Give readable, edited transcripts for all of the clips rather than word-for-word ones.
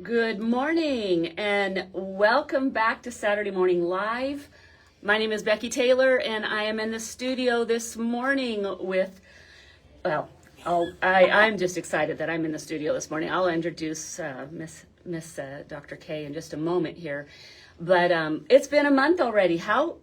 Good morning and welcome back to Saturday Morning Live. My name is Becki Taylor and I am in the studio this morning with, I'm just excited that I'm in the studio this morning. I'll introduce Miss Dr. K in just a moment here. But it's been a month already. How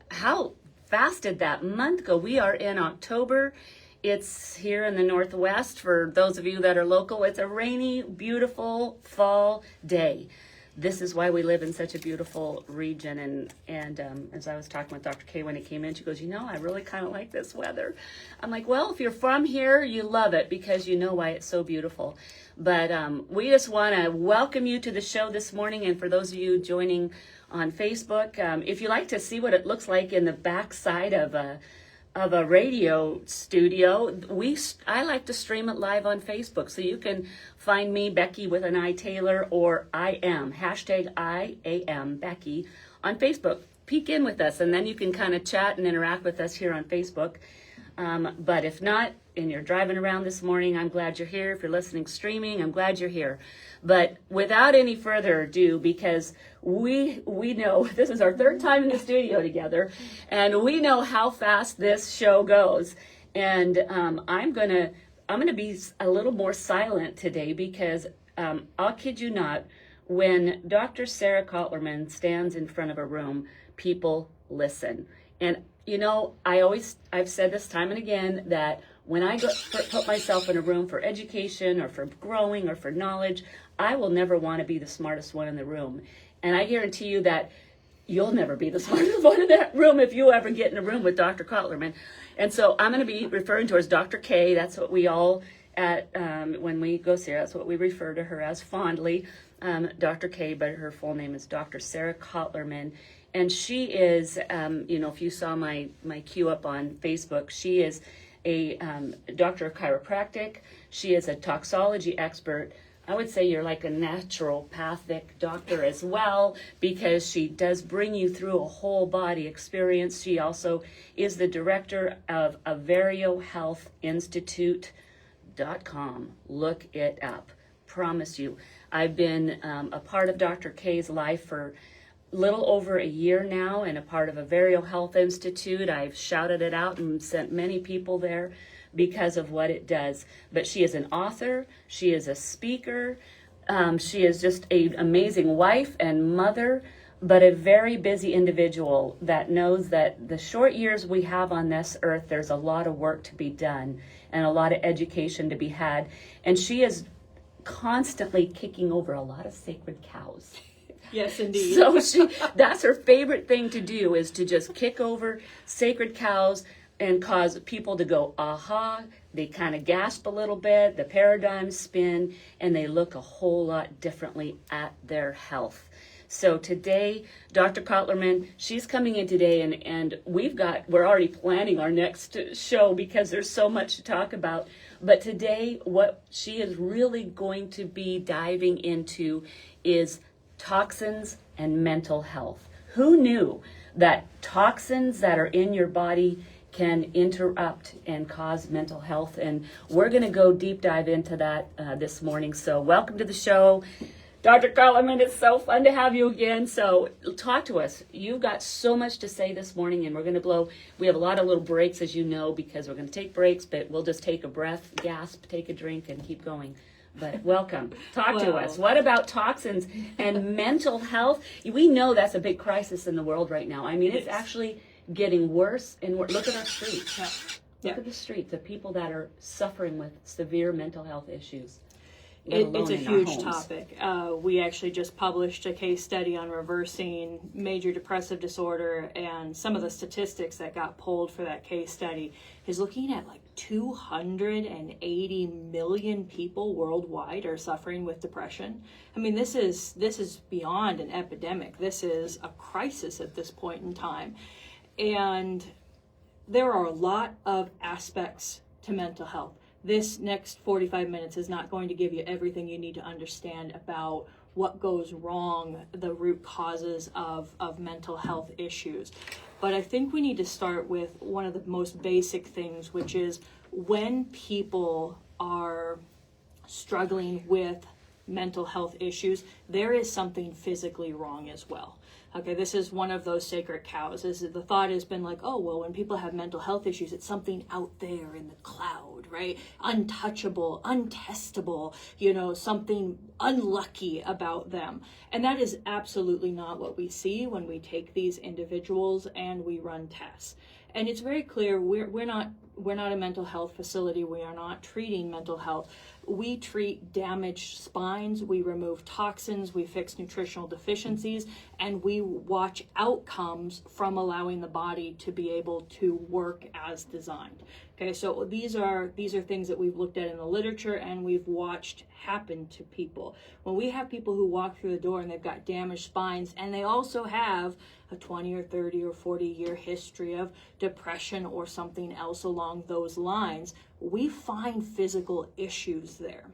fast did that month go? We are in October. It's here in the Northwest. For those of you that are local, it's a rainy, beautiful fall day. This is why we live in such a beautiful region. And as I was talking with Dr. K when he came in, she goes, I really kind of like this weather. I'm like, well, if you're from here, you love it because you know why it's so beautiful. But we just want to welcome you to the show this morning. And for those of you joining on Facebook, if you like to see what it looks like in the backside of a radio studio, I like to stream it live on Facebook. So you can find me, Becki with an I, Taylor, or I am, #IAM Becki on Facebook. Peek in with us and then you can kind of chat and interact with us here on Facebook. But if not, and you're driving around this morning, I'm glad you're here. If you're listening streaming, I'm glad you're here. But without any further ado, because we know this is our third time in the studio together, and we know how fast this show goes. And I'm gonna be a little more silent today because I'll kid you not, when Dr. Sarah Kotlerman stands in front of a room, people listen. And I've said this time and again that when I put myself in a room for education or for growing or for knowledge, I will never want to be the smartest one in the room. And I guarantee you that you'll never be the smartest one in that room if you ever get in a room with Dr. Kotlerman. And so I'm going to be referring to her as Dr. K. That's what we all, when we go see her, that's what we refer to her as fondly, Dr. K, but her full name is Dr. Sarah Kotlerman. And she is, if you saw my queue up on Facebook, she is a doctor of chiropractic. She is a toxology expert. I would say you're like a naturopathic doctor as well, because she does bring you through a whole body experience. She also is the director of Averio Health Institute.com. Look it up. Promise you. I've been a part of Dr. K's life for little over a year now and a part of Averio Health Institute. I've shouted it out and sent many people there because of what it does. But she is an author, she is a speaker, she is just an amazing wife and mother, but a very busy individual that knows that the short years we have on this earth, there's a lot of work to be done and a lot of education to be had. And she is constantly kicking over a lot of sacred cows. Yes, indeed. So that's her favorite thing to do, is to just kick over sacred cows and cause people to go, aha. They kind of gasp a little bit, the paradigms spin, and they look a whole lot differently at their health. So today, Dr. Kotlerman, she's coming in today, and we're already planning our next show because there's so much to talk about. But today, what she is really going to be diving into is toxins and mental health. Who knew that toxins that are in your body can interrupt and cause mental health? And we're going to go deep dive into that this morning. So welcome to the show, Dr. Kotlerman. It's so fun to have you again. So talk to us. You've got so much to say this morning, and we have a lot of little breaks, as you know, because we're going to take breaks, but we'll just take a breath, gasp, take a drink, and keep going. But welcome. Talk to us. What about toxins and mental health? We know that's a big crisis in the world right now. I mean, it's actually getting worse and worse. Look at our streets. Look at the streets of people that are suffering with severe mental health issues. It's a huge topic. We actually just published a case study on reversing major depressive disorder, and some of the statistics that got pulled for that case study is looking at like 280 million people worldwide are suffering with depression. I mean, this is beyond an epidemic. This is a crisis at this point in time. And there are a lot of aspects to mental health. This next 45 minutes is not going to give you everything you need to understand about what goes wrong, the root causes of mental health issues. But I think we need to start with one of the most basic things, which is when people are struggling with mental health issues, there is something physically wrong as well. Okay, this is one of those sacred cows. The thought has been like, oh, well, when people have mental health issues, it's something out there in the cloud, right? Untouchable, untestable, something unlucky about them. And that is absolutely not what we see when we take these individuals and we run tests. And it's very clear we're not a mental health facility. We are not treating mental health. We treat damaged spines, we remove toxins, we fix nutritional deficiencies, and we watch outcomes from allowing the body to be able to work as designed. Okay, so these are things that we've looked at in the literature and we've watched happen to people. When we have people who walk through the door and they've got damaged spines and they also have a 20 or 30 or 40 year history of depression or something else along those lines, we find physical issues there.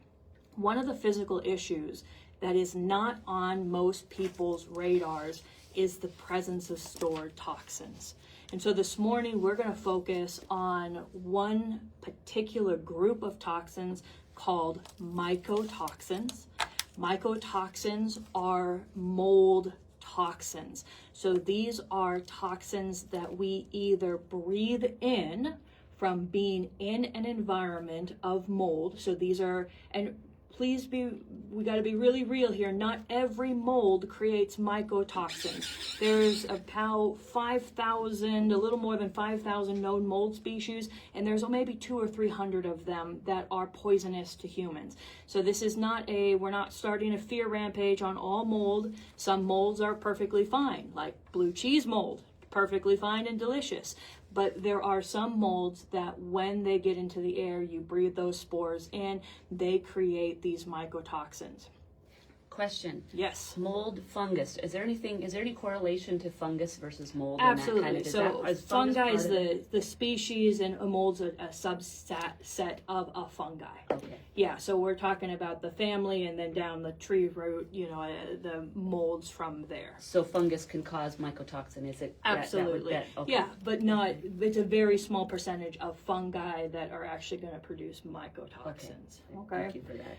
One of the physical issues that is not on most people's radars is the presence of stored toxins. And so this morning we're going to focus on one particular group of toxins called mycotoxins. Mycotoxins are mold toxins. So these are toxins that we either breathe in from being in an environment of mold. So these are, and we got to be really real here. Not every mold creates mycotoxins. There's about 5,000, a little more than 5,000 known mold species, and there's maybe 200 or 300 of them that are poisonous to humans. So this is not we're not starting a fear rampage on all mold. Some molds are perfectly fine, like blue cheese mold, perfectly fine and delicious. But there are some molds that when they get into the air, you breathe those spores in, they create these mycotoxins. Question. Yes. Mold, fungus. Is there any correlation to fungus versus mold? Absolutely. And that So fungi is the species, and a mold's a subset of a fungi. Okay. Yeah, so we're talking about the family and then down the tree root, the molds from there. So fungus can cause mycotoxin, is it? Absolutely. Okay. Yeah, but it's a very small percentage of fungi that are actually going to produce mycotoxins. Okay. Thank you for that.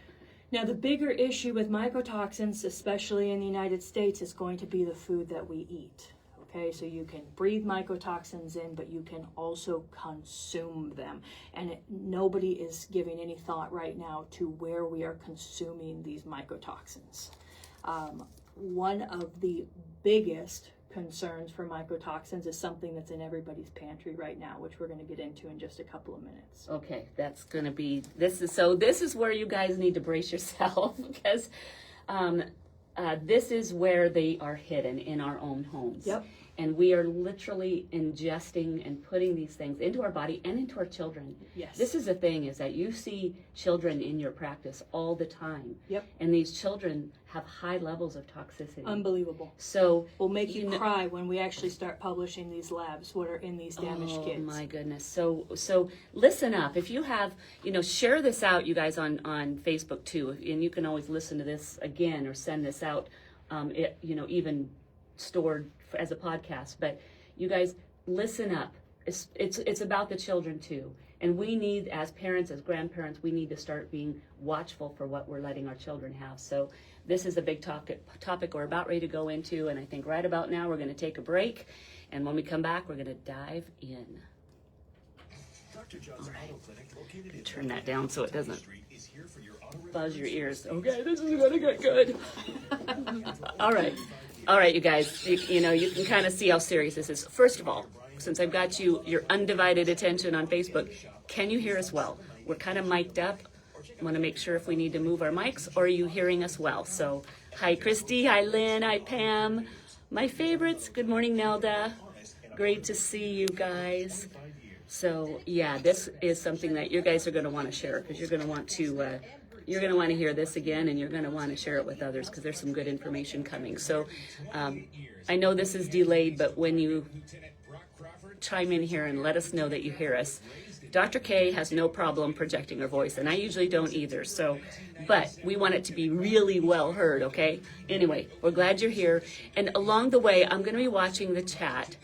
Now, the bigger issue with mycotoxins, especially in the United States, is going to be the food that we eat. Okay, so you can breathe mycotoxins in, but you can also consume them. And nobody is giving any thought right now to where we are consuming these mycotoxins. One of the biggest concerns for mycotoxins is something that's in everybody's pantry right now, which we're going to get into in just a couple of minutes. Okay, that's going to be, this is where you guys need to brace yourself because this is where they are hidden in our own homes. Yep. And we are literally ingesting and putting these things into our body and into our children. Yes. This is the thing, is that you see children in your practice all the time. Yep. And these children have high levels of toxicity. Unbelievable. So we'll make you cry when we actually start publishing these labs, what are in these damaged kids. Oh my goodness. So listen up. If you have, share this out, you guys, on Facebook too. And you can always listen to this again or send this out, even stored as a podcast. But you guys, listen up. It's about the children too. And we need, as parents, as grandparents, we need to start being watchful for what we're letting our children have. So this is a big topic we're about ready to go into. And I think right about now we're going to take a break. And when we come back, we're going to dive in. Turn that down so it doesn't buzz your ears. Okay, this is going to get good. All right, you guys. You can kind of see how serious this is. First of all, since I've got your undivided attention on Facebook, can you hear us well? We're kind of mic'd up. I want to make sure if we need to move our mics, or are you hearing us well? So, hi Christy, hi Lynn, hi Pam. My favorites, good morning Nelda. Great to see you guys. So, yeah, this is something that you guys are going to want to share, because you're going to want to hear this again, and you're going to want to share it with others, because there's some good information coming. So I know this is delayed, but when you chime in here and let us know that you hear us, Dr. K has no problem projecting her voice, and I usually don't either. So, but we want it to be really well heard, okay? Anyway, we're glad you're here. And along the way, I'm going to be watching the chat.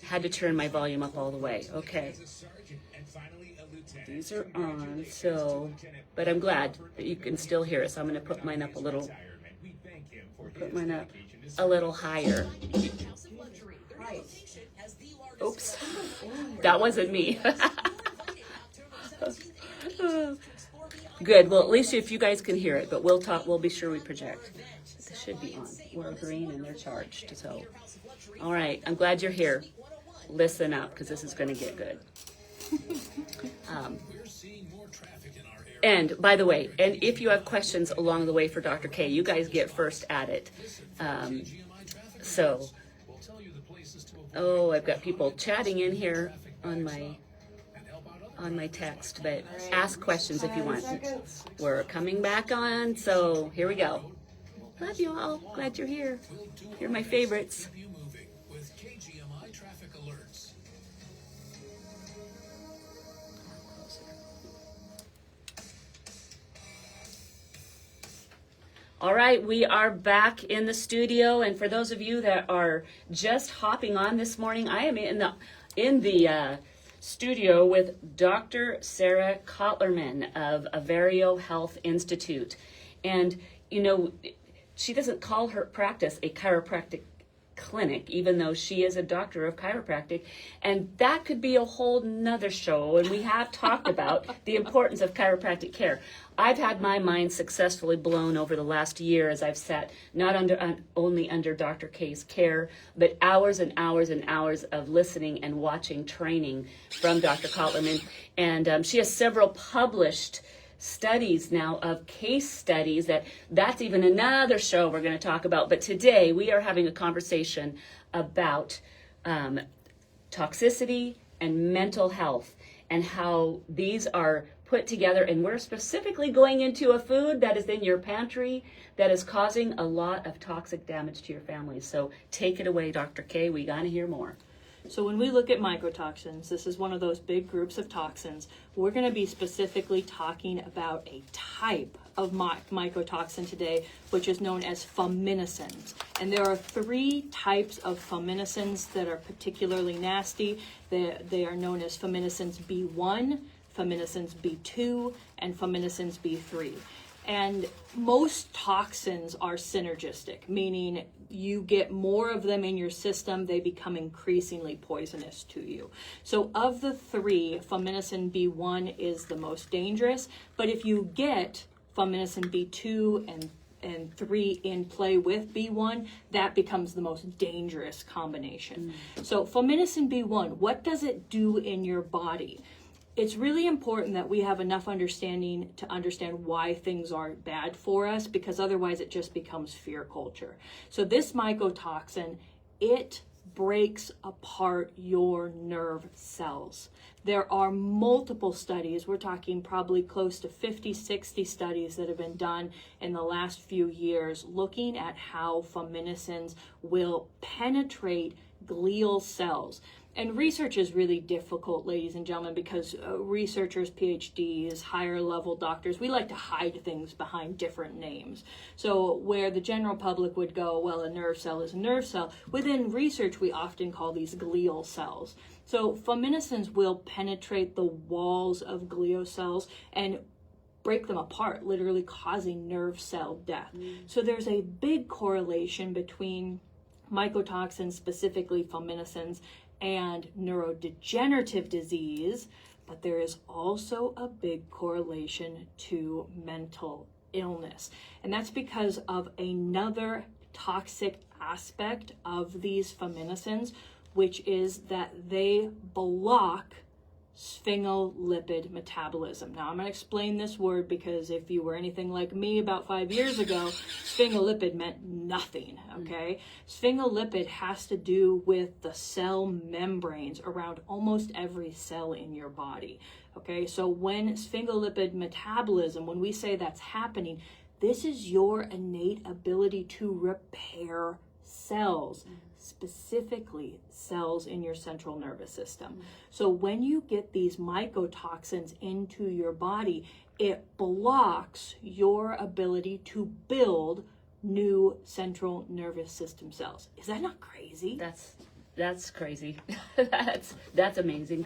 Had to turn my volume up all the way. Okay. These are on, so, but I'm glad that you can still hear us. I'm going to put mine up a little higher. Oops, that wasn't me. Good. Well, at least if you guys can hear it, but we'll be sure we project. This should be on. We're green and they're charged. So, all right. I'm glad you're here. Listen up, because this is going to get good. And by the way, and if you have questions along the way for Dr. K, you guys get first at it. I've got people chatting in here on my text, but ask questions if you want. We're coming back on, so here we go. Love you all. Glad you're here. You're my favorites. All right, we are back in the studio, and for those of you that are just hopping on this morning, I am in the studio with Dr. Sarah Kotlerman of Averio Health Institute. And, you know, she doesn't call her practice a chiropractic clinic, even though she is a doctor of chiropractic. And that could be a whole nother show. And we have talked about the importance of chiropractic care. I've had my mind successfully blown over the last year as I've sat not only under Dr. K's care, but hours and hours and hours of listening and watching training from Dr. Kotlerman. And she has several published studies now of case studies that's even another show we're going to talk about. But today we are having a conversation about toxicity and mental health and how these are put together, and we're specifically going into a food that is in your pantry that is causing a lot of toxic damage to your family. So take it away, Dr. K. We gotta hear more. So when we look at mycotoxins, this is one of those big groups of toxins. We're going to be specifically talking about a type of mycotoxin today, which is known as feminisins. And there are 3 types of feminisins that are particularly nasty. They are known as feminisins B1, feminisins B2, and feminisins B3. And most toxins are synergistic, meaning you get more of them in your system, they become increasingly poisonous to you. So of the 3, feminicin B1 is the most dangerous, but if you get feminicin B2 and 3 in play with B1, that becomes the most dangerous combination. So feminicin B1, what does it do in your body? It's really important that we have enough understanding to understand why things are bad for us, because otherwise it just becomes fear culture. So this mycotoxin, it breaks apart your nerve cells. There are multiple studies, we're talking probably close to 50, 60 studies that have been done in the last few years looking at how feminisins will penetrate glial cells. And research is really difficult, ladies and gentlemen, because researchers, PhDs, higher level doctors, we like to hide things behind different names. So where the general public would go, well, a nerve cell is a nerve cell, within research we often call these glial cells. So feminisins will penetrate the walls of glial cells and break them apart, literally causing nerve cell death. So there's a big correlation between mycotoxins, specifically feminisins, and neurodegenerative disease, but there is also a big correlation to mental illness. And that's because of another toxic aspect of these feminisins, which is that they block sphingolipid metabolism. Now I'm going to explain this word because if you were anything like me about 5 years ago, sphingolipid meant nothing, okay? Sphingolipid has to do with the cell membranes around almost every cell in your body, okay? So when sphingolipid metabolism, when we say that's happening, this is your innate ability to repair cells, specifically cells in your central nervous system. So when you get these mycotoxins into your body, it blocks your ability to build new central nervous system cells. Is that not crazy? That's crazy. That's amazing.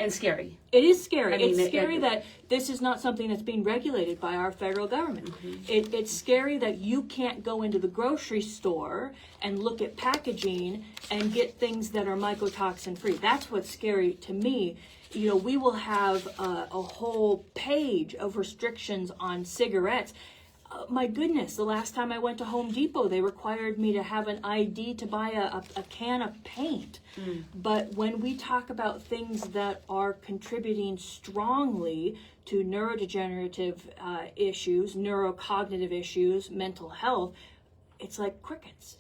And scary. It is scary. I mean, it's scary that this is not something that's being regulated by our federal government. It's scary that you can't go into the grocery store and look at packaging and get things that are mycotoxin free. That's what's scary to me. You know, we will have a whole page of restrictions on cigarettes. My goodness, the last time I went to Home Depot, they required me to have an ID to buy a can of paint. But when we talk about things that are contributing strongly to neurodegenerative issues, neurocognitive issues, mental health, it's like crickets.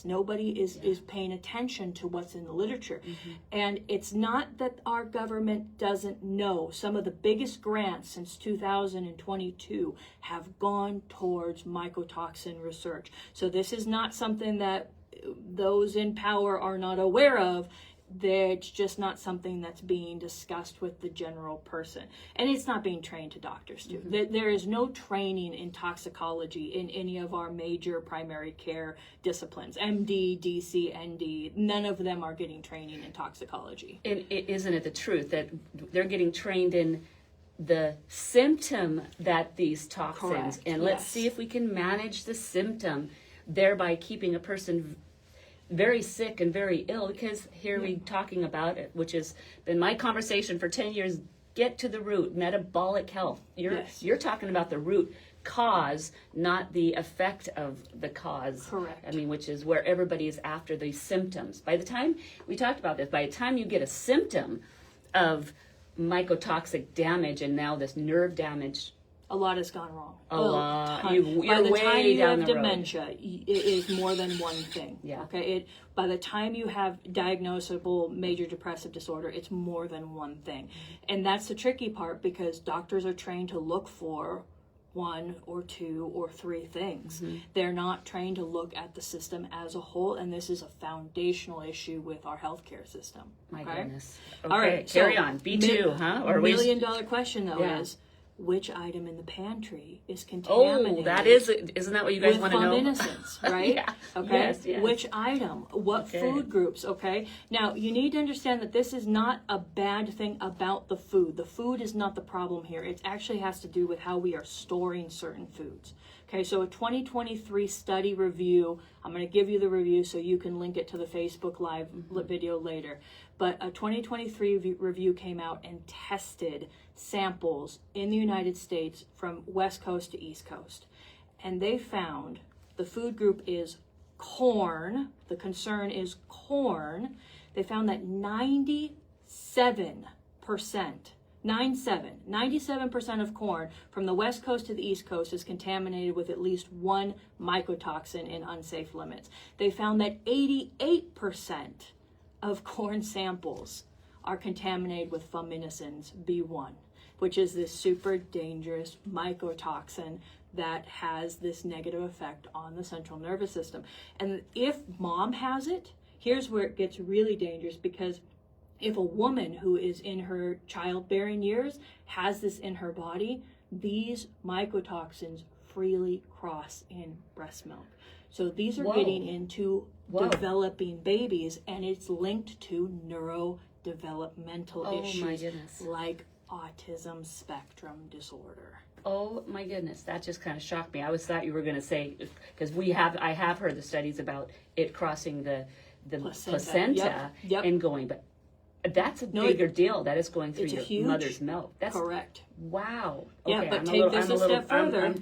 Nobody is paying attention to what's in the literature. And it's not that our government doesn't know. Some of the biggest grants since 2022 have gone towards mycotoxin research. So this is not something that those in power are not aware of. It's just not something that's being discussed with the general person. And it's not being trained to doctors too. There is no training in toxicology in any of our major primary care disciplines. MD, DC, ND, none of them are getting training in toxicology. And isn't it the truth that they're getting trained in the symptom that these toxins, Correct, and let's yes. see if we can manage the symptom, thereby keeping a person very sick and very ill. Because here we talking about it, which has been my conversation for 10 years, get to the root, metabolic health. You're talking about the root cause, not the effect of the cause. Correct. I mean, which is where everybody is after these symptoms. By the time, we talked about this, by the time you get a symptom of mycotoxic damage and now this nerve damage, A lot has gone wrong. A lot. Ton. You're by the way time you down have the road. dementia, it is more than one thing. Yeah. Okay. By the time you have diagnosable major depressive disorder, it's more than one thing, and that's the tricky part because doctors are trained to look for one or two or three things. They're not trained to look at the system as a whole, and this is a foundational issue with our healthcare system. My okay? goodness. Okay, All right, carry so on. B2, huh? Or we $1,000,000 question though Yeah. is, which item in the pantry is contaminated? Oh, that is, isn't that what you guys with want to know? luminescence, right? Yeah. Okay. Yes. Which item? What Okay. food groups? Okay. Now you need to understand that this is not a bad thing about the food. The food is not the problem here. It actually has to do with how we are storing certain foods. Okay. So a 2023 study review. I'm going to give you the review so you can link it to the Facebook Live video later. But a 2023 review came out and tested samples in the United States from West Coast to East Coast. And they found the food group is corn. The concern is corn. They found that 97% of corn from the West Coast to the East Coast is contaminated with at least one mycotoxin in unsafe limits. They found that 88% of corn samples are contaminated with fuminescens B1, which is this super dangerous mycotoxin that has this negative effect on the central nervous system. And if mom has it, here's where it gets really dangerous, because if a woman who is in her childbearing years has this in her body, these mycotoxins freely cross in breast milk. So these are getting into developing babies, and it's linked to neurodevelopmental issues my goodness. like autism spectrum disorder. Oh my goodness, that just kind of shocked me. I was thought you were going to say, because I have heard the studies about it crossing the placenta Yep. and going, but that's a bigger deal. That is going through your huge, mother's milk. That's correct. Wow. Yeah, Okay, but I'm take this a step further.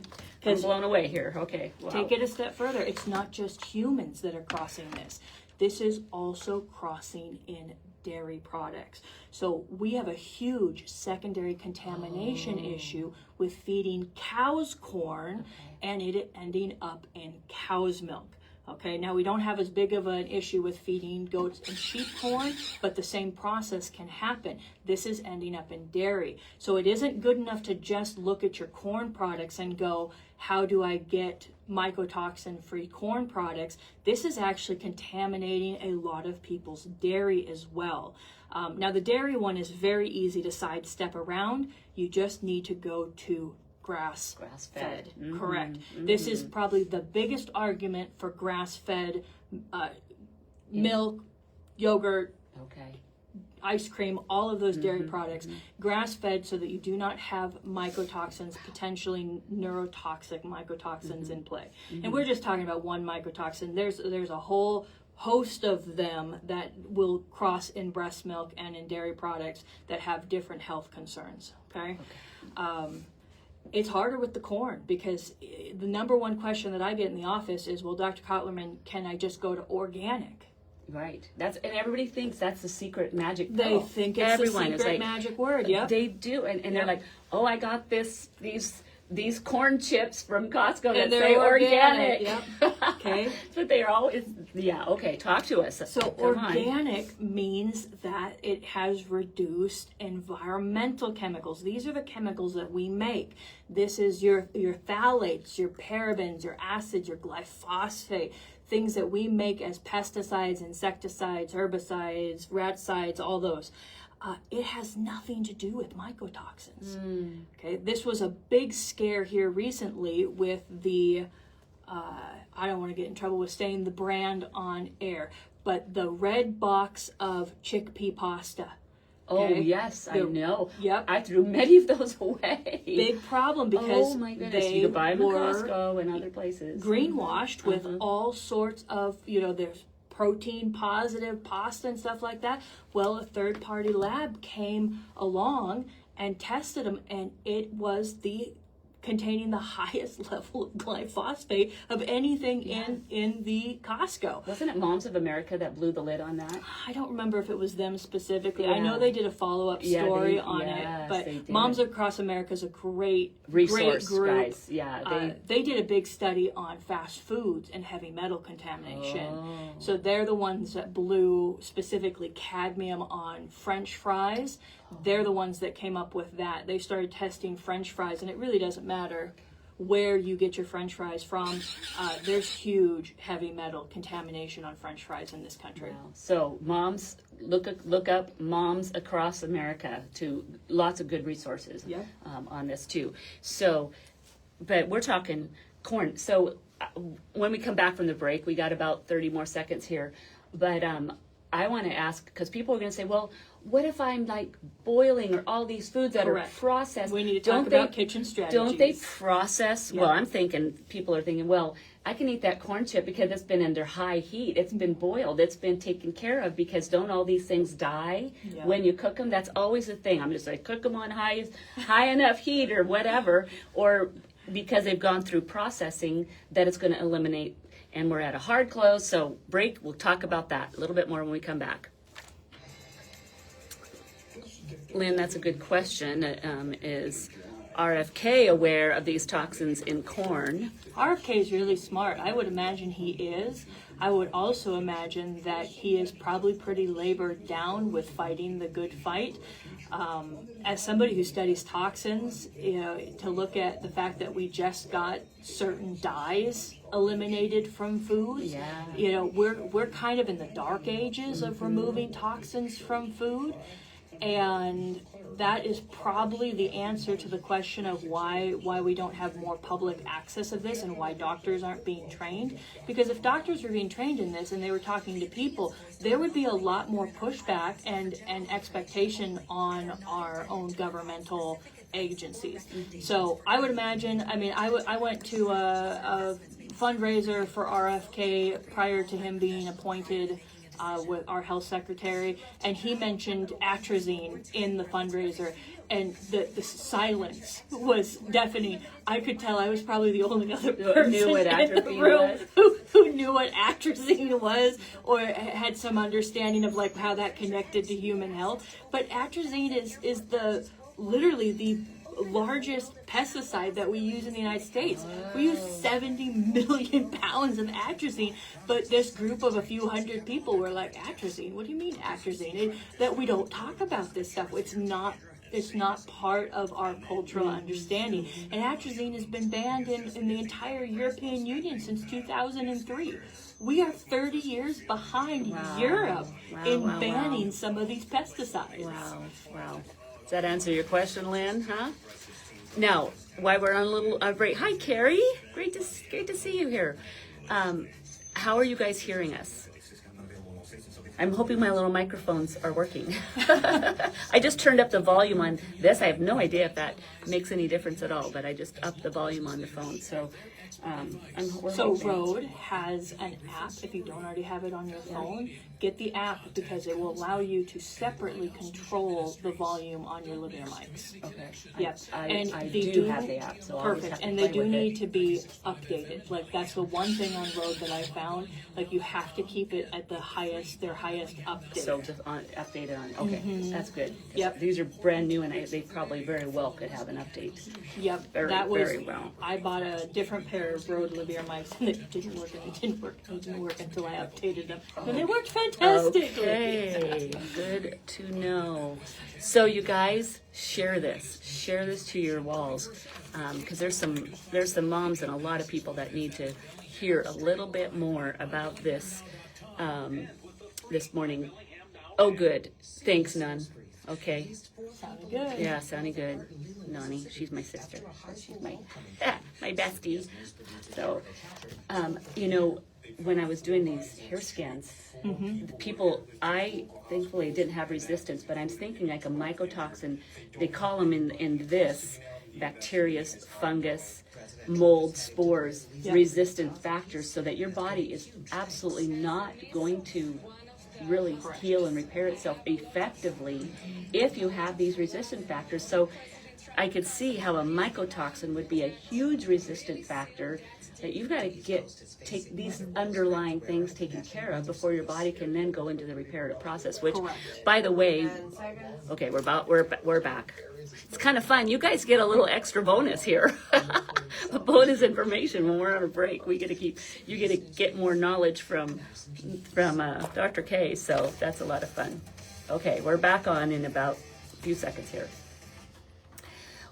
I'm blown away here. Okay. Wow. Take it a step further. It's not just humans that are crossing this. This is also crossing in dairy products. So we have a huge secondary contamination issue with feeding cows corn and it ending up in cow's milk. Okay, now we don't have as big of an issue with feeding goats and sheep corn, but the same process can happen. This is ending up in dairy. So it isn't good enough to just look at your corn products and go, how do I get mycotoxin-free corn products? This is actually contaminating a lot of people's dairy as well. Now the dairy one is very easy to sidestep around. You just need to go to grass-fed. Correct. This is probably the biggest argument for grass-fed milk, yogurt, Okay. ice cream, all of those dairy products, grass-fed so that you do not have mycotoxins, potentially neurotoxic mycotoxins in play. And we're just talking about one mycotoxin. There's a whole host of them that will cross in breast milk and in dairy products that have different health concerns, okay? It's harder with the corn because the number one question that I get in the office is, well, Dr. Kotlerman, can I just go to organic? Right. And everybody thinks that's the secret magic They pill. think it's Everyone the is secret like, magic word. Yep. They do, and they're like, oh, I got these corn chips from Costco that And they're say organic. organic. Yep. Okay. But they are always, okay, talk to us. So Come on. organic means that it has reduced environmental chemicals. These are the chemicals that we make. This is your phthalates, your parabens, your acids, your glyphosate, things that we make as pesticides, insecticides, herbicides, raticides, all those. It has nothing to do with mycotoxins. Okay, this was a big scare here recently with the, I don't want to get in trouble with saying the brand on air, but the red box of chickpea pasta. Okay? Oh, yes, I know. Yep. I threw many of those away. Big problem because oh my goodness, they you could buy them at were Costco and other places. greenwashed with all sorts of, there's protein positive pasta and stuff like that. Well, a third party lab came along and tested them, and it was containing the highest level of glyphosate of anything in the Costco. Wasn't it Moms of America that blew the lid on that? I don't remember if it was them specifically. Yeah. I know they did a follow-up story on it, but Moms Across America is a great resource, great group. Guys. Yeah, they did a big study on fast foods and heavy metal contamination. So they're the ones that blew specifically cadmium on French fries. They're the ones that came up with that. They started testing French fries, and it really doesn't matter where you get your French fries from. There's huge heavy metal contamination on French fries in this country. Wow. So moms, look up Moms Across America, to lots of good resources on this too. So, but we're talking corn. So when we come back from the break, we got about 30 more seconds here, but I want to ask, because people are going to say, well, what if I'm like boiling or all these foods that are processed? We need to talk about kitchen strategies. Don't they process? Yeah. Well, I'm thinking, people are thinking, well, I can eat that corn chip because it's been under high heat. It's been boiled. It's been taken care of, because don't all these things die when you cook them? That's always the thing. I'm just like, cook them on high enough heat or whatever, or because they've gone through processing, that it's going to eliminate. And we're at a hard close, so break. We'll talk about that a little bit more when we come back. Lynn, that's a good question. Is RFK aware of these toxins in corn? RFK is really smart. I would imagine he is. I would also imagine that he is probably pretty labored down with fighting the good fight. As somebody who studies toxins, to look at the fact that we just got certain dyes eliminated from foods, we're kind of in the dark ages of removing toxins from food. And that is probably the answer to the question of why we don't have more public access of this and why doctors aren't being trained. Because if doctors were being trained in this and they were talking to people, there would be a lot more pushback and expectation on our own governmental agencies. So I would imagine, I went to a fundraiser for RFK prior to him being appointed with our health secretary, and he mentioned atrazine in the fundraiser, and the silence was deafening. I could tell I was probably the only other person in the room who knew what atrazine was or had some understanding of like how that connected to human health. But atrazine is literally the largest pesticide that we use in the United States. We use 70 million pounds of atrazine, but this group of a few hundred people were like, atrazine? What do you mean atrazine? That we don't talk about this stuff. It's not part of our cultural understanding. And atrazine has been banned in the entire European Union since 2003. We are 30 years behind Europe in banning some of these pesticides. Wow. Does that answer your question, Lynn? Huh? Now, while we're on a little break, hi Carrie, great to see you here. How are you guys hearing us? I'm hoping my little microphones are working. I just turned up the volume on this. I have no idea if that makes any difference at all, but I just upped the volume on the phone. So, So Rode has an app. If you don't already have it on your phone, get the app because it will allow you to separately control the volume on your linear mics. Okay. Yep. I they do have the app, so I'll always have perfect. to And they play do with need it. to be updated. Like that's the one thing on Rode that I found. Like you have to keep it at the highest, their highest update. So just updated on. Okay, that's good. 'Cause Yep. These are brand new, and they probably very well could have an update. Yep, Very, that was. very well. I bought a different pair of Rode linear mics, and it didn't work, and it didn't work, and it didn't work until I updated them, and they worked fantastically. Okay, good to know. So you guys, share this to your walls, because there's some moms and a lot of people that need to hear a little bit more about this this morning. Oh, good. Thanks, Nun. Okay. Sounded good. Yeah, sounding good. Nani, she's my sister. She's my bestie. So, when I was doing these hair scans, the people, I thankfully didn't have resistance, but I'm thinking like a mycotoxin. They call them in this bacteria, fungus, mold, spores, resistant factors, so that your body is absolutely not going to really heal and repair itself effectively if you have these resistant factors. So I could see how a mycotoxin would be a huge resistant factor that you've got to take these underlying things taken care of before your body can then go into the reparative process, which, by the way, okay, we're back. It's kind of fun. You guys get a little extra bonus here. A bonus information when we're on a break. You get to get more knowledge from Dr. K, so that's a lot of fun. Okay, we're back on in about a few seconds here.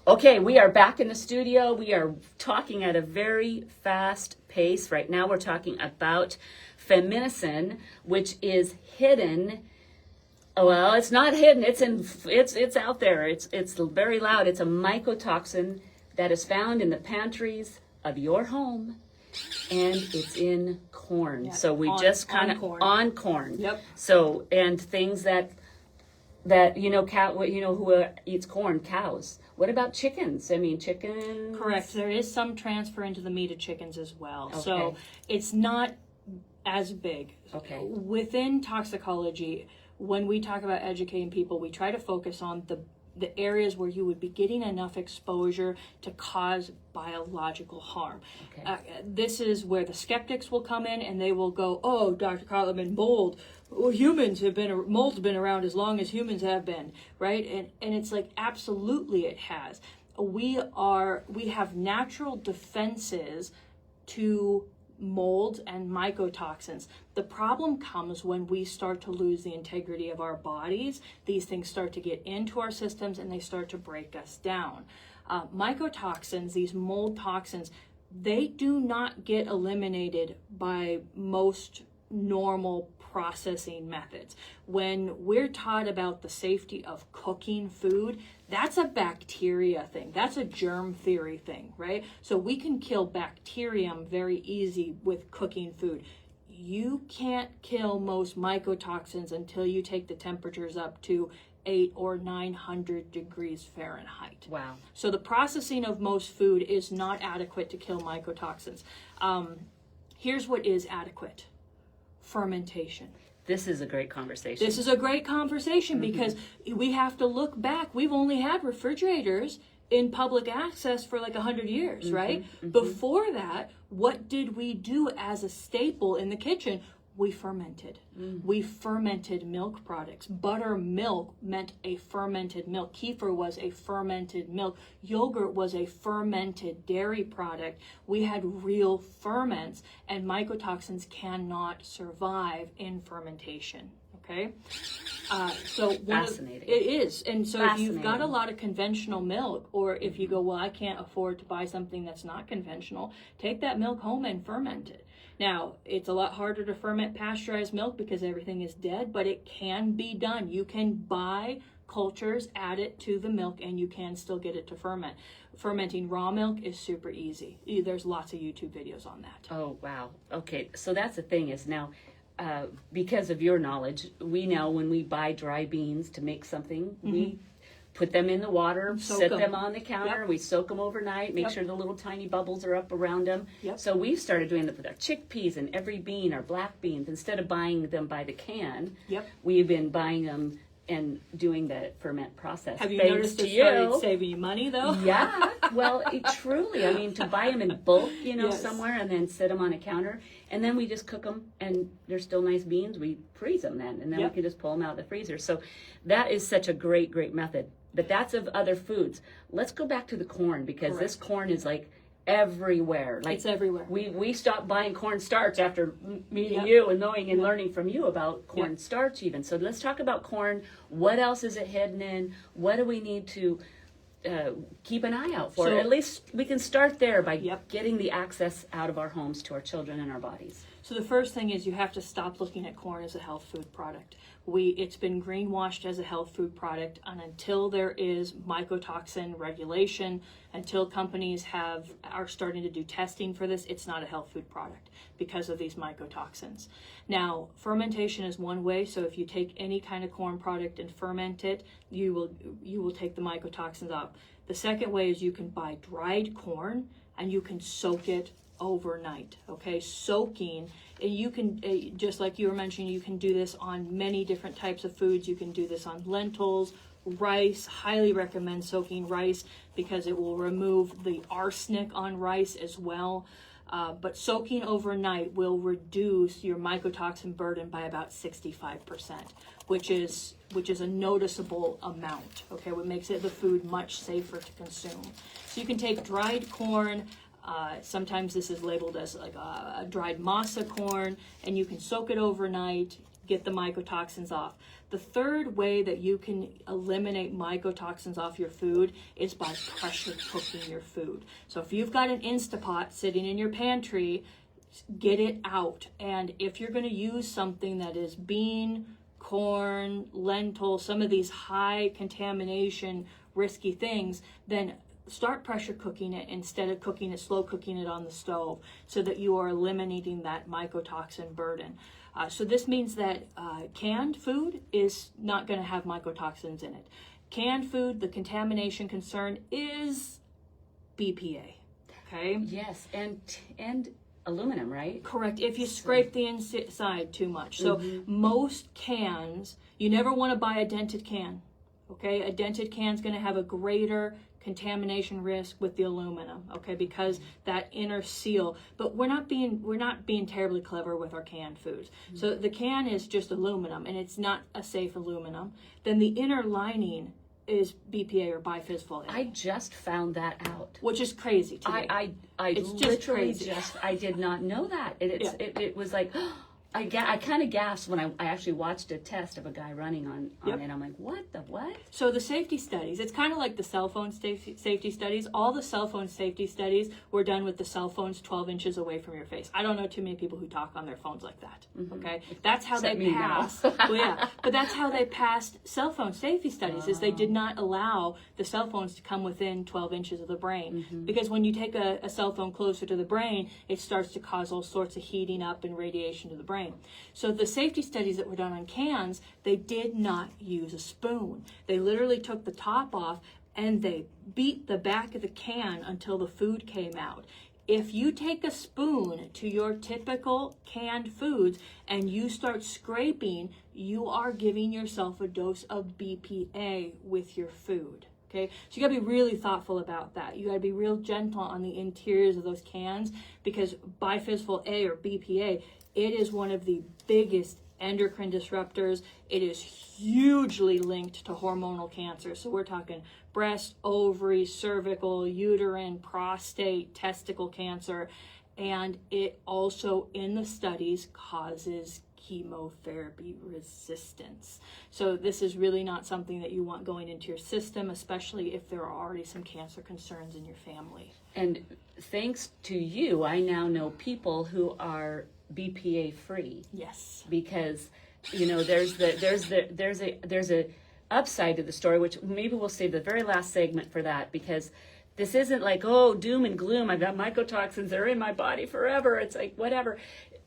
Okay, we are back in the studio. We are talking at a very fast pace. Right now we're talking about feminicin, which is hidden. Well, it's not hidden. It's out there. It's very loud. It's a mycotoxin that is found in the pantries of your home, and it's in corn. So we just kind of on corn. Yep. So and things that cow. Who eats corn? Cows. What about chickens? I mean, chickens. Correct. There is some transfer into the meat of chickens as well. Okay. So it's not as big. Okay. Within toxicology, when we talk about educating people, we try to focus on the areas where you would be getting enough exposure to cause biological harm. Okay. This is where the skeptics will come in and they will go, "Oh, Dr. Kotlerman, mold. Well, mold's been around as long as humans have been, right?" And it's like, absolutely it has. We have natural defenses to molds and mycotoxins. The problem comes when we start to lose the integrity of our bodies. These things start to get into our systems and they start to break us down. Mycotoxins, these mold toxins, they do not get eliminated by most normal processing methods. When we're taught about the safety of cooking food, that's a bacteria thing. That's a germ theory thing, right? So we can kill bacterium very easy with cooking food. You can't kill most mycotoxins until you take the temperatures up to 800 or 900 degrees Fahrenheit. Wow. So the processing of most food is not adequate to kill mycotoxins. Here's what is adequate: fermentation. This is a great conversation. This is a great conversation because we have to look back. We've only had refrigerators in public access for like 100 years, right? Before that, what did we do as a staple in the kitchen? We fermented. We fermented milk products. Buttermilk meant a fermented milk. Kefir was a fermented milk. Yogurt was a fermented dairy product. We had real ferments, and mycotoxins cannot survive in fermentation. Okay, so Fascinating. It is, and so if you've got a lot of conventional milk, or if you go, well, I can't afford to buy something that's not conventional, take that milk home and ferment it. Now, it's a lot harder to ferment pasteurized milk because everything is dead, but it can be done. You can buy cultures, add it to the milk, and you can still get it to ferment. Fermenting raw milk is super easy. There's lots of YouTube videos on that. Oh, wow. Okay, so that's the thing is now, because of your knowledge, we know when we buy dry beans to make something, we put them in the water, set them on the counter, we soak them overnight, make sure the little tiny bubbles are up around them. So we've started doing that with our chickpeas and every bean, our black beans. Instead of buying them by the can, we've been buying them and doing the ferment process. Have you Thanks noticed to it you. started saving you money, though? Yeah, well, truly, I mean, to buy them in bulk, somewhere, and then set them on a counter, and then we just cook them, and they're still nice beans. We freeze them then, and then we can just pull them out of the freezer. So that is such a great, great method. But that's of other foods. Let's go back to the corn, because this corn is like everywhere. Like, it's everywhere. We stopped buying cornstarch after meeting you and knowing and learning from you about cornstarch even. So let's talk about corn. What else is it hidden in? What do we need to keep an eye out for? So, at least we can start there by getting the access out of our homes to our children and our bodies. So the first thing is you have to stop looking at corn as a health food product. It's been greenwashed as a health food product, and until there is mycotoxin regulation, until companies are starting to do testing for this, it's not a health food product because of these mycotoxins. Now, fermentation is one way. So if you take any kind of corn product and ferment it, you will take the mycotoxins out. The second way is you can buy dried corn and you can soak it overnight. Okay, soaking, and you can just like you were mentioning, you can do this on many different types of foods. You can do this on lentils, rice. Highly recommend soaking rice because it will remove the arsenic on rice as well. But soaking overnight will reduce your mycotoxin burden by about 65%, which is a noticeable amount. Okay, what makes the food much safer to consume. So you can take dried corn. Sometimes this is labeled as like a dried masa corn, and you can soak it overnight, get the mycotoxins off. The third way that you can eliminate mycotoxins off your food is by pressure cooking your food. So if you've got an Instapot sitting in your pantry, get it out. And if you're going to use something that is bean, corn, lentil, some of these high contamination risky things, then start pressure cooking it instead of slow cooking it on the stove, so that you are eliminating that mycotoxin burden. So this means that canned food is not going to have mycotoxins in it. Canned food, the contamination concern is BPA. Okay. Yes, and aluminum, right? Correct. If you scrape the inside too much. So most cans, you never want to buy a dented can. Okay, a dented can is going to have a greater contamination risk with the aluminum, okay, because that inner seal. But we're not being terribly clever with our canned foods. So the can is just aluminum, and it's not a safe aluminum. Then the inner lining is BPA or biphosphol. I just found that out, which is crazy to me. I it's literally just I did not know that. It was like. I kind of gasped when I actually watched a test of a guy running on it. I'm like, what? So the safety studies, it's kind of like the cell phone safety studies. All the cell phone safety studies were done with the cell phones 12 inches away from your face. I don't know too many people who talk on their phones like that. Okay, that's how they passed. But that's how they passed cell phone safety studies. Is they did not allow the cell phones to come within 12 inches of the brain, because when you take a cell phone closer to the brain, it starts to cause all sorts of heating up and radiation to the brain. So the safety studies that were done on cans, they did not use a spoon. They literally took the top off and they beat the back of the can until the food came out. If you take a spoon to your typical canned foods and you start scraping, you are giving yourself a dose of BPA with your food. Okay, so you gotta be really thoughtful about that. You gotta be real gentle on the interiors of those cans, because biphosphol A or BPA, it is one of the biggest endocrine disruptors. It is hugely linked to hormonal cancer. So we're talking breast, ovary, cervical, uterine, prostate, testicle cancer. And it also, in the studies, causes chemotherapy resistance. So this is really not something that you want going into your system, especially if there are already some cancer concerns in your family. And thanks to you, I now know people who are BPA free. Yes. Because there's a upside to the story, which maybe we'll save the very last segment for that, because this isn't like, oh, doom and gloom, I've got mycotoxins, they're in my body forever. It's like, whatever.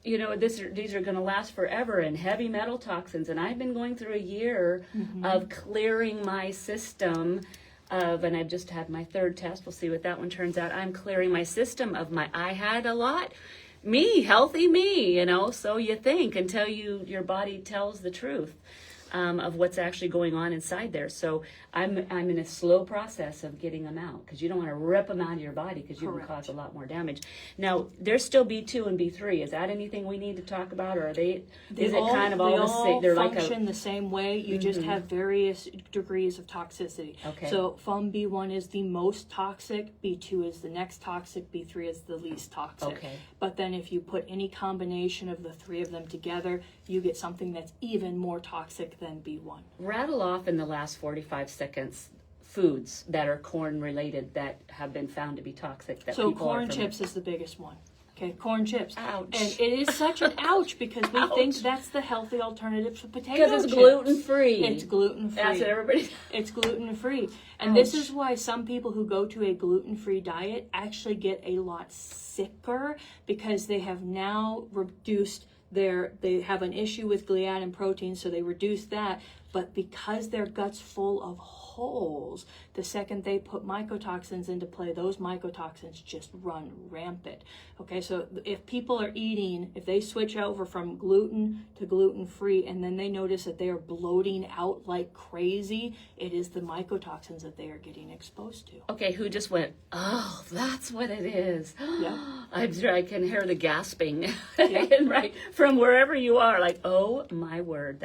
you know, these are going to last forever, and heavy metal toxins. And I've been going through a year of clearing my system and I've just had my third test. We'll see what that one turns out. I'm clearing my system of I had a lot. Healthy me, you know, so you think until your body tells the truth. Of what's actually going on inside there. So I'm in a slow process of getting them out, because you don't want to rip them out of your body, because you can cause a lot more damage. Now, there's still B2 and B3. Is that anything we need to talk about, or are they kind of all the same? They all function the same way. You just have various degrees of toxicity. Okay. So FUM B1 is the most toxic, B2 is the next toxic, B3 is the least toxic. Okay. But then if you put any combination of the three of them together, you get something that's even more toxic than B1. Rattle off in the last 45 seconds foods that are corn related that have been found to be toxic. So corn chips is the biggest one. Okay, corn chips. Ouch. And it is such an ouch, because we think that's the healthy alternative to potato chips. Because it's gluten free. It's gluten free. That's what everybody. It's gluten free. And this is why some people who go to a gluten free diet actually get a lot sicker, because they have now reduced they have an issue with gliadin protein, so they reduce that. But because their gut's full of holes, the second they put mycotoxins into play, those mycotoxins just run rampant. Okay, so if people are if they switch over from gluten to gluten-free, and then they notice that they are bloating out like crazy, it is the mycotoxins that they are getting exposed to. Okay, who just went, oh, that's what it is. Yeah. I can hear the gasping Yeah. right from wherever you are, like, oh my word,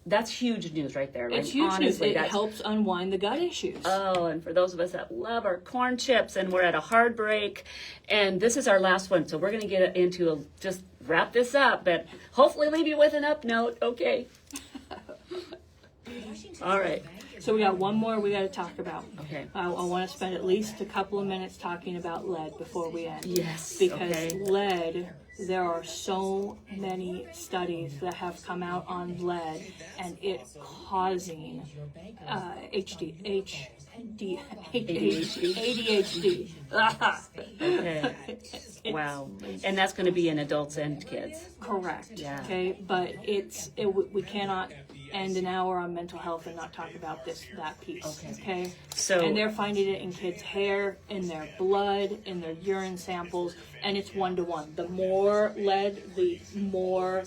that's huge news right there. It's like, huge honestly, news. It helps unwind the gut issues. Oh, and for those of us that love our corn chips, and we're at a hard break, and this is our last one, so we're going to get into just wrap this up, but hopefully leave you with an up note. Okay. All right. So we got one more we got to talk about. Okay. I want to spend at least a couple of minutes talking about lead before we end. Yes. Because lead, there are so many studies that have come out on lead, and it causing ADHD. Okay. Wow. And that's going to be in adults and kids. Correct. Yeah. Okay, but we cannot end an hour on mental health and not talk about that piece. Okay. So, and they're finding it in kids' hair, in their blood, in their urine samples, and it's 1-to-1. The more lead, the more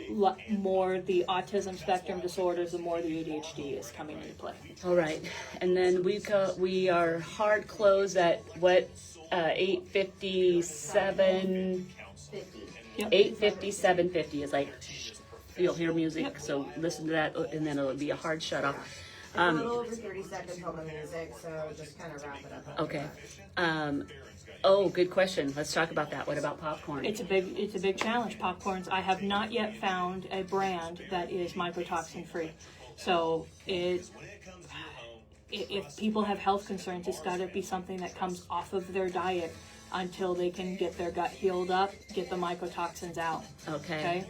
the autism spectrum disorders, the more the ADHD is coming into play. all right. And then we are hard close at what, 8:57. 8:57:50 is like, you'll hear music, so listen to that, and then it'll be a hard shut off. A little over 30 seconds on the music, so just kind of wrap it up. Okay. Oh, good question. Let's talk about that. What about popcorn? It's a big challenge. Popcorns. I have not yet found a brand that is mycotoxin free. So if people have health concerns, it's got to be something that comes off of their diet until they can get their gut healed up, get the mycotoxins out. Okay.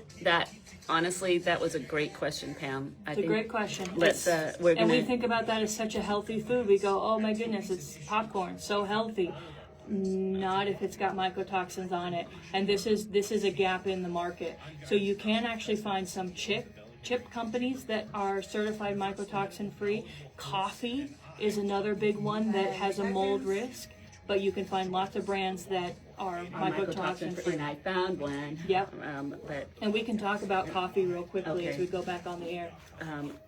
Honestly, that was a great question, Pam. It's a great question. And we think about that as such a healthy food. We go, oh my goodness, it's popcorn, so healthy. Not if it's got mycotoxins on it. And this is a gap in the market. So you can actually find some chip companies that are certified mycotoxin free. Coffee is another big one that has a mold risk, but you can find lots of brands that are mycotoxin free. And I found one. Yep. But and we can talk about coffee real quickly as we go back on the air.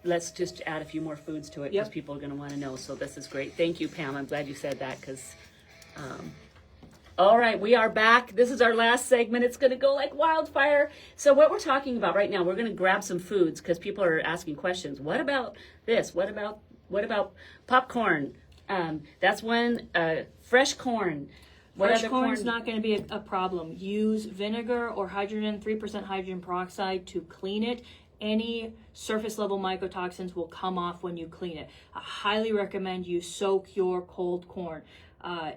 let's just add a few more foods to it, because people are going to want to know. So this is great. Thank you, Pam. I'm glad you said that, because all right, we are back. This is our last segment. It's going to go like wildfire. So what we're talking about right now, we're going to grab some foods, because people are asking questions. What about this? What about popcorn? That's one. Fresh corn. Fresh corn is not going to be a problem. Use vinegar or 3% hydrogen peroxide to clean it. Any surface level mycotoxins will come off when you clean it. I highly recommend you soak your cold corn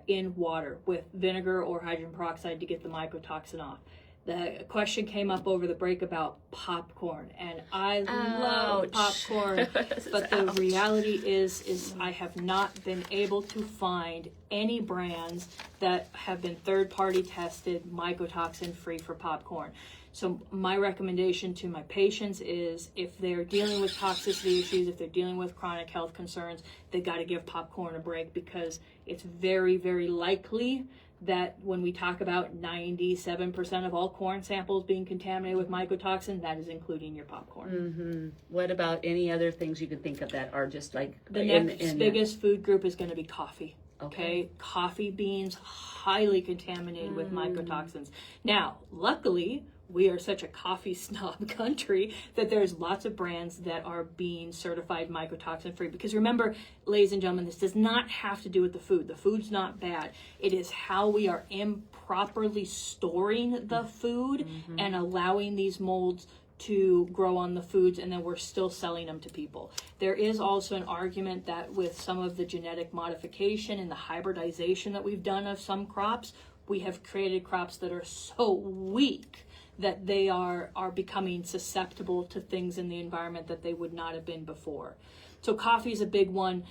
in water with vinegar or hydrogen peroxide to get the mycotoxin off. The question came up over the break about popcorn, and I love popcorn, but the reality is I have not been able to find any brands that have been third-party tested mycotoxin-free for popcorn. So my recommendation to my patients is if they're dealing with toxicity issues, if they're dealing with chronic health concerns, they got to give popcorn a break, because it's very, very likely that when we talk about 97% of all corn samples being contaminated with mycotoxin, that is including your popcorn. Mm-hmm. What about any other things you can think of that are just like the next biggest food group is going to be coffee. Okay, coffee beans, highly contaminated with mycotoxins. Now, luckily, we are such a coffee snob country that there's lots of brands that are being certified mycotoxin free. Because remember, ladies and gentlemen, this does not have to do with the food. The food's not bad. It is how we are improperly storing the food and allowing these molds to grow on the foods, and then we're still selling them to people. There is also an argument that with some of the genetic modification and the hybridization that we've done of some crops, we have created crops that are so weak that they are becoming susceptible to things in the environment that they would not have been before. So coffee is a big one.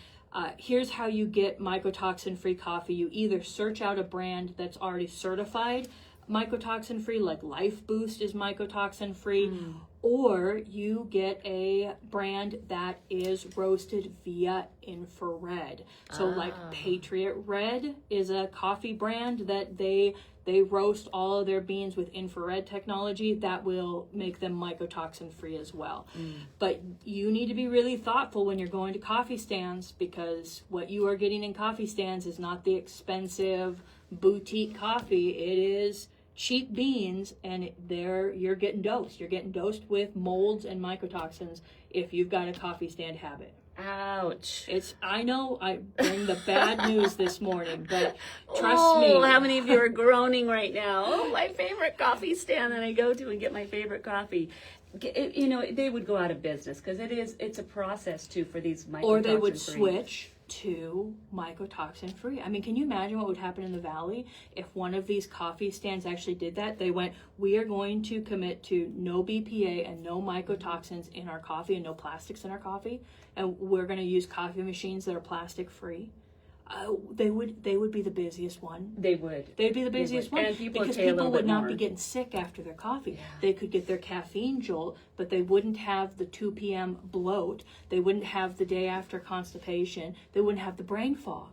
Here's how you get mycotoxin-free coffee. You either search out a brand that's already certified mycotoxin-free, like Life Boost is mycotoxin-free, or you get a brand that is roasted via infrared. So like Patriot Red is a coffee brand that they roast all of their beans with infrared technology that will make them mycotoxin free as well. But you need to be really thoughtful when you're going to coffee stands, because what you are getting in coffee stands is not the expensive boutique coffee. It is cheap beans, and you're getting dosed. You're getting dosed with molds and mycotoxins if you've got a coffee stand habit. Ouch. I know I bring the bad news this morning, but trust me. How many of you are groaning right now? Oh, my favorite coffee stand that I go to and get my favorite coffee. You know, they would go out of business, because it's a process too for these mycotoxin-free. Or they would switch to mycotoxin free. I mean, can you imagine what would happen in the Valley if one of these coffee stands actually did that? They went, we are going to commit to no BPA and no mycotoxins in our coffee and no plastics in our coffee, and we're going to use coffee machines that are plastic free. They would be the busiest one. They would. They'd be the busiest one, and because people would not be getting sick after their coffee. Yeah. They could get their caffeine jolt, but they wouldn't have the 2 p.m. bloat. They wouldn't have the day after constipation. They wouldn't have the brain fog,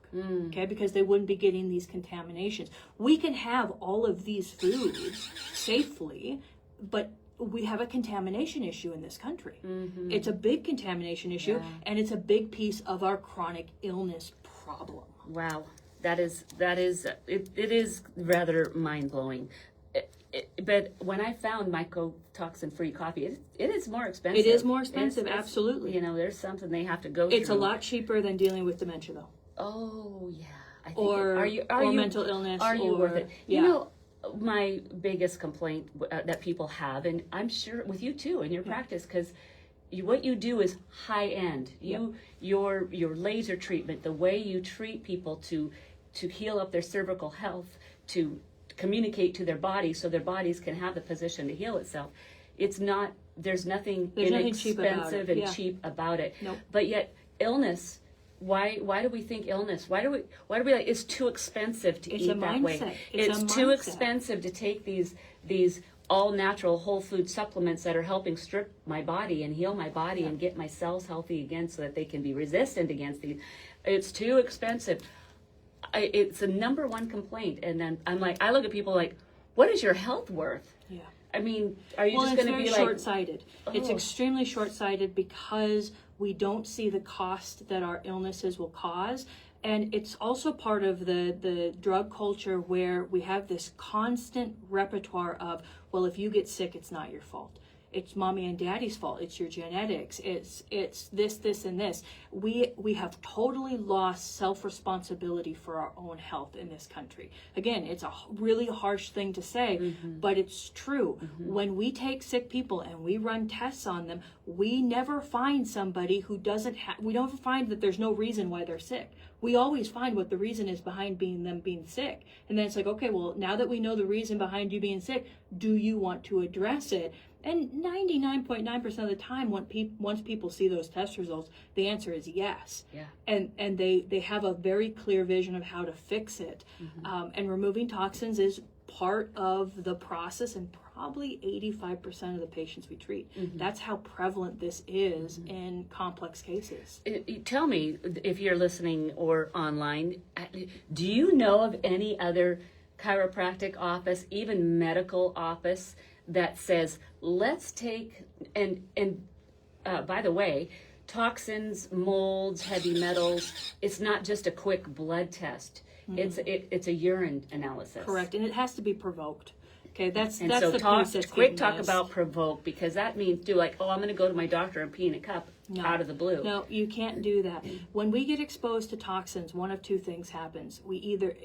okay, because they wouldn't be getting these contaminations. We can have all of these foods safely, but we have a contamination issue in this country. It's a big contamination issue, and it's a big piece of our chronic illness problem. Wow, it is rather mind-blowing. But when I found mycotoxin-free coffee, it is more expensive. It is more expensive, absolutely. You know, there's something they have to go through. It's a lot cheaper than dealing with dementia, though. Oh, yeah. I think or mental illness. Are you worth it? Yeah. You know, my biggest complaint that people have, and I'm sure with you too in your practice, because what you do is high end. Your laser treatment, the way you treat people to heal up their cervical health, to communicate to their bodies so their bodies can have the position to heal itself. There's nothing inexpensive and cheap about it. Nope. But yet illness, why do we think illness? Why do we like it's too expensive to eat that way? It's too expensive to take these all natural whole food supplements that are helping strip my body and heal my body and get my cells healthy again so that they can be resistant against these. It's too expensive. It's the number one complaint. And then I look at people like, what is your health worth? Yeah. I mean, are you just going to be like short-sighted? It's extremely short-sighted because we don't see the cost that our illnesses will cause. And it's also part of the drug culture where we have this constant repertoire of, well, if you get sick, it's not your fault. It's mommy and daddy's fault. It's your genetics. It's this, and this. We have totally lost self-responsibility for our own health in this country. Again, it's a really harsh thing to say, but it's true. When we take sick people and we run tests on them, we never find somebody who doesn't have, we don't find that there's no reason why they're sick. we always find what the reason is behind them being sick. And then it's like, okay, well, now that we know the reason behind you being sick, do you want to address it? And 99.9% of the time, once people see those test results, the answer is yes. Yeah. And they have a very clear vision of how to fix it. And removing toxins is part of the process, and probably 85% of the patients we treat. That's how prevalent this is in complex cases. Tell me, if you're listening or online, do you know of any other chiropractic office, even medical office, that says, let's take, and by the way, toxins, molds, heavy metals, it's not just a quick blood test. It's a urine analysis. Correct, and it has to be provoked. Okay, that's so the piece that's quick getting talk missed. about provoke, because that means I'm going to go to my doctor and pee in a cup out of the blue. No, you can't do that. When we get exposed to toxins, one of two things happens. We either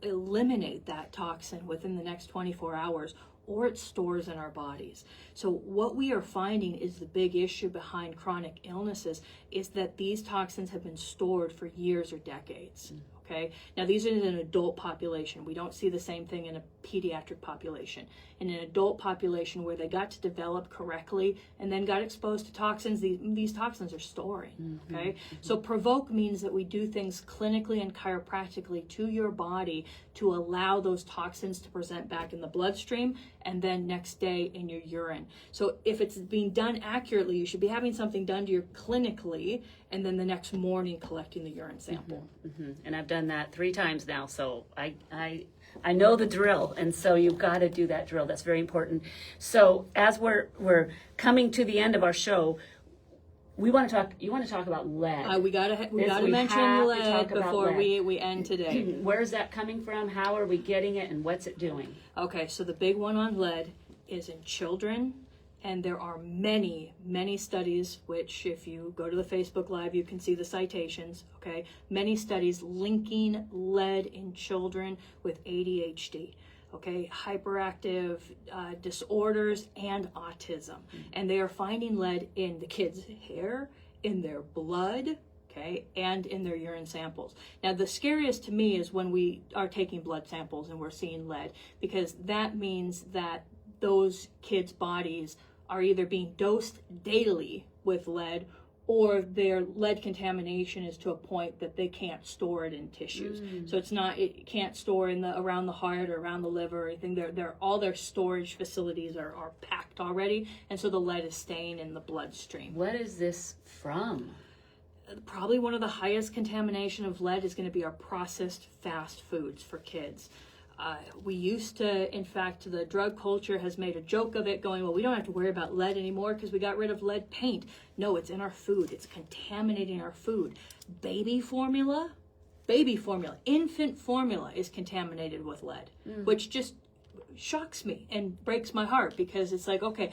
eliminate that toxin within the next 24 hours, or it stores in our bodies. So what we are finding is the big issue behind chronic illnesses is that these toxins have been stored for years or decades. Okay. Now, these are in an adult population. We don't see the same thing in a pediatric population. In an adult population where they got to develop correctly and then got exposed to toxins, these toxins are storing. Okay. So provoke means that we do things clinically and chiropractically to your body to allow those toxins to present back in the bloodstream and then next day in your urine. So if it's being done accurately, you should be having something done to you clinically and then the next morning collecting the urine sample. And I've done that 3 times now, so I know the drill, and so you've got to do that drill. That's very important. So as we're coming to the end of our show, you want to talk about lead. We gotta mention lead before we end today. Where is that coming from? How are we getting it, and what's it doing? Okay, so the big one on lead is in children, and there are many, many studies, which if you go to the Facebook Live, you can see the citations, okay? Many studies linking lead in children with ADHD, okay? Hyperactive disorders and autism. And they are finding lead in the kids' hair, in their blood, okay, and in their urine samples. Now, the scariest to me is when we are taking blood samples and we're seeing lead, because that means that those kids' bodies are either being dosed daily with lead, or their lead contamination is to a point that they can't store it in tissues. So it can't store around the heart or around the liver or anything. All their storage facilities are packed already, and so the lead is staying in the bloodstream. What is this from? Probably one of the highest contamination of lead is going to be our processed fast foods for kids. We used to, in fact, the drug culture has made a joke of it, going, well, we don't have to worry about lead anymore because we got rid of lead paint. No, it's in our food. It's contaminating our food. Baby formula, infant formula is contaminated with lead, which just shocks me and breaks my heart, because it's like, okay,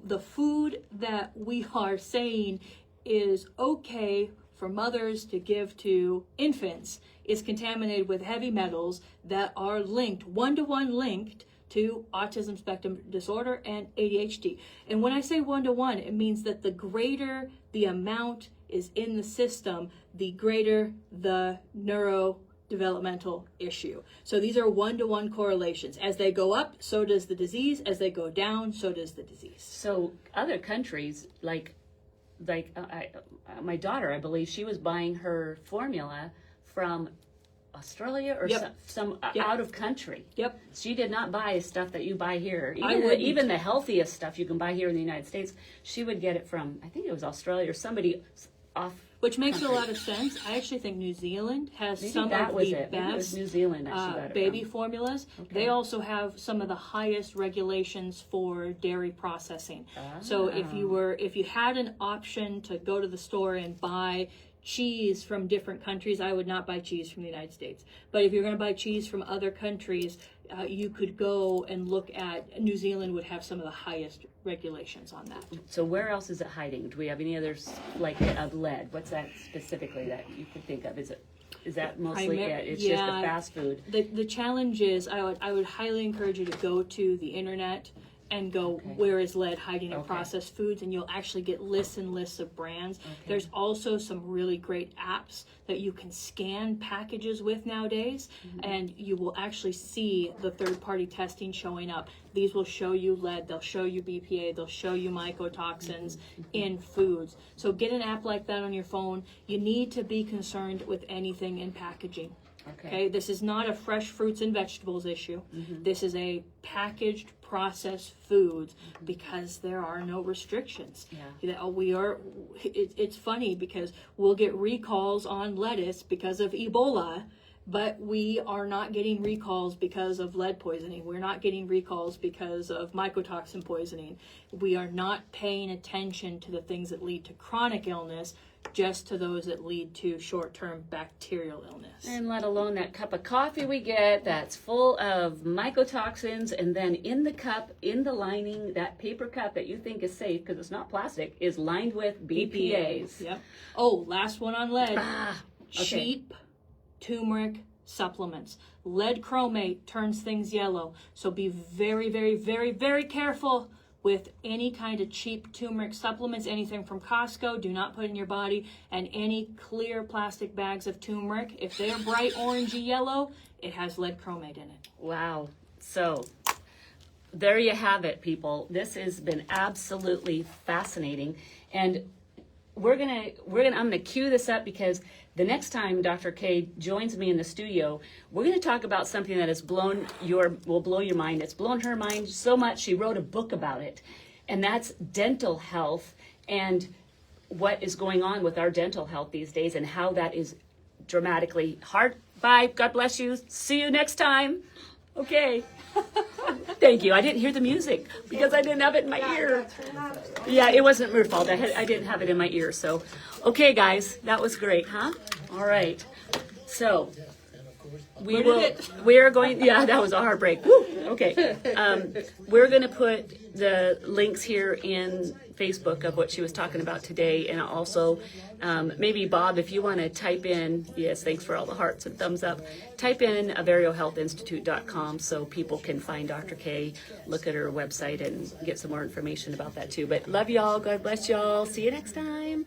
the food that we are saying is okay for mothers to give to infants is contaminated with heavy metals that are linked, one-to-one linked to autism spectrum disorder and ADHD. And when I say one-to-one, it means that the greater the amount is in the system, the greater the neurodevelopmental issue. So these are one-to-one correlations. As they go up, so does the disease. As they go down, so does the disease. So other countries, like my daughter, I believe she was buying her formula from Australia or some out of country. Yep. She did not buy stuff that you buy here. Even the healthiest stuff you can buy here in the United States, she would get it from, I think it was Australia or somebody off. Which makes a lot of sense. I actually think New Zealand has some of the best New Zealand baby formulas. Okay. They also have some of the highest regulations for dairy processing. So if you had an option to go to the store and buy cheese from different countries, I would not buy cheese from the United States. But if you're going to buy cheese from other countries, you could go and look at New Zealand would have some of the highest regulations on that. So where else is it hiding? Do we have any others like of lead? What's that specifically that you could think of? Is that mostly it? It's just the fast food. The challenge is I would highly encourage you to go to the internet and go, Okay. where is lead hiding in Okay. processed foods? And you'll actually get lists and lists of brands. There's also some really great apps that you can scan packages with nowadays, and you will actually see the third-party testing showing up. These will show you lead, they'll show you BPA, they'll show you mycotoxins in foods. So get an app like that on your phone. You need to be concerned with anything in packaging. Okay, this is not a fresh fruits and vegetables issue. This is a packaged processed foods because there are no restrictions. It's funny because we'll get recalls on lettuce because of Ebola, but we are not getting recalls because of lead poisoning. We're not getting recalls because of mycotoxin poisoning. We are not paying attention to the things that lead to chronic illness, just to those that lead to short-term bacterial illness. And let alone that cup of coffee we get that's full of mycotoxins, and then in the cup, in the lining, that paper cup that you think is safe because it's not plastic is lined with BPAs. Yep. Oh, last one on lead. Okay. Cheap turmeric supplements. Lead chromate turns things yellow. So be very, very, very, very careful with any kind of cheap turmeric supplements, anything from Costco, do not put in your body, and any clear plastic bags of turmeric. If they're bright orangey yellow, it has lead chromate in it. Wow. So there you have it, people. This has been absolutely fascinating. And I'm gonna cue this up because the next time Dr. K joins me in the studio, we're gonna talk about something that has will blow your mind. It's blown her mind so much she wrote a book about it, and that's dental health and what is going on with our dental health these days and how that is dramatically hard. Bye. God bless you. See you next time. Okay. Thank you. I didn't hear the music because I didn't have it in my ear. Yeah, it wasn't your fault. I didn't have it in my ear. So, okay, guys, that was great, huh? All right. So we are going. Yeah, that was a heartbreak. Woo, okay. We're going to put the links here in Facebook of what she was talking about today, and also maybe Bob, if you want to type in, yes, thanks for all the hearts and thumbs up, type in AverioHealthInstitute.com so people can find Dr. K, look at her website and get some more information about that too. But love y'all. God bless y'all. See you next time.